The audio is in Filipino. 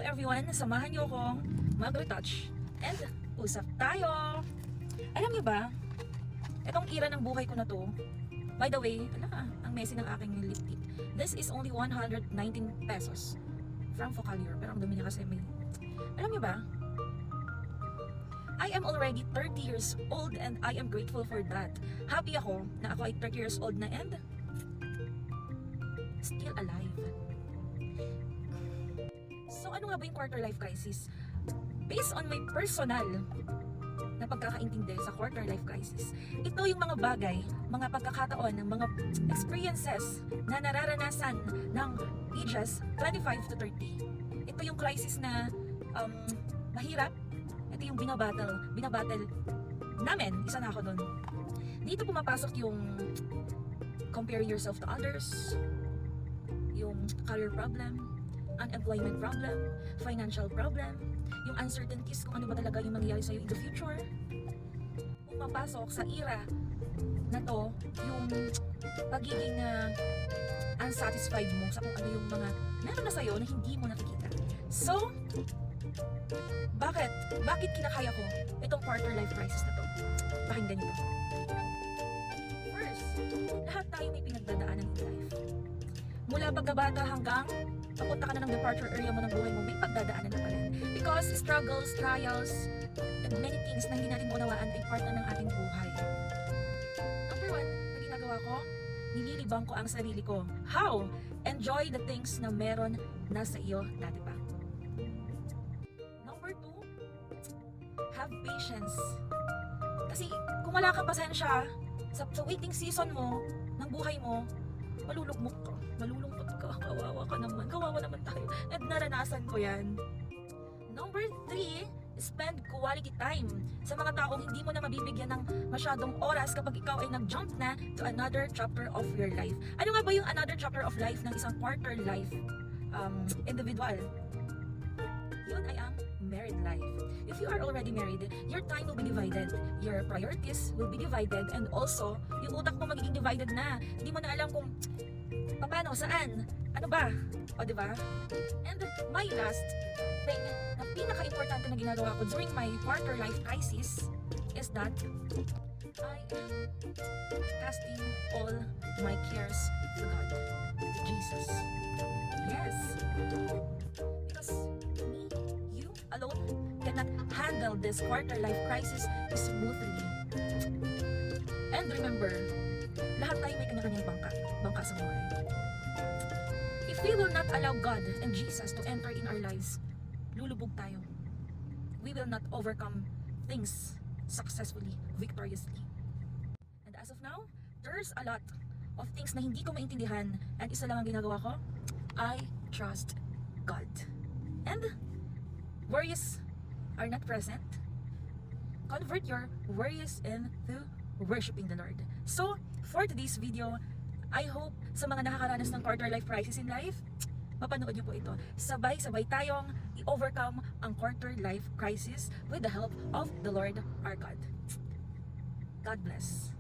everyone, samahan niyo akong mag-retouch and usap tayo. Alam niyo ba, itong era ng buhay ko na to, by the way, ang messy ng aking lip tint. This is only 119 pesos from Focalier, pero ang dumi niya kasi may. Alam niyo ba, I am already 30 years old and I am grateful for that. Happy ako na ako ay 30 years old na and still alive. So ano nga ba yung quarter life crisis? Based on my personal na pagkakaintindi sa quarter life crisis, ito yung mga bagay, mga pagkakataon, mga experiences na nararanasan ng ages 25 to 30. Ito yung crisis na mahirap. Ito yung binabattle namin, isa na ako doon. Dito pumapasok yung compare yourself to others, yung career problem, unemployment problem, financial problem, yung uncertainties kung ano ba talaga yung mangyayari sa'yo in the future. Pumapasok sa era na to yung pagiging unsatisfied mo sa kung ano yung mga meron na sa'yo na hindi mo nakikita. So, bakit kinakaya ko itong quarter life crisis na to? Pakinggan nyo to. First, lahat tayo may pinagdadaanan in life. Mula pagkabata hanggang papunta ka na ng departure area mo ng buhay mo, may pagdadaanan na pa rin. Because struggles, trials, and many things na hindi natin maunawaan ay part na ng ating buhay. Number one, na ginagawa ko, nililibang ko ang sarili ko. How? Enjoy the things na meron na sa iyo dati pa. Number two, have patience. Kasi kung wala kang pasensya sa waiting season mo, ng buhay mo, malulugmok ka, malulungkot ka, kawawa naman tayo. At naranasan ko yan. Number 3, spend quality time sa mga taong hindi mo na mabibigyan ng masyadong oras kapag ikaw ay nag-jump na to another chapter of your life. Ano nga ba yung another chapter of life ng isang quarter life individual? Yun ay ang married life. If you are already married, your time will be divided, your priorities will be divided, and also, yung utak mo magiging divided na. Hindi mo na alam kung paano, saan, ano ba, o diba? And my last thing na pinaka-importante na ginagawa ko during my quarter life crisis is that I am casting all my cares to God, to Jesus. Yes. Because me, you alone cannot handle this quarter life crisis smoothly. And remember, lahat tayo may kanya-kanyang bangka sa buhay. If we will not allow God and Jesus to enter in our lives, lulubog tayo. We will not overcome things successfully, victoriously. And as of now, there's a lot of things na hindi ko maintindihan, and isa lang ang ginagawa ko, I trust God. And worries are not present. Convert your worries into worshiping the Lord. So, for today's video, I hope sa mga nakakaranas ng quarter life crisis in life, mapanood niyo po ito. Sabay-sabay tayong i-overcome ang quarter life crisis with the help of the Lord our God. God bless.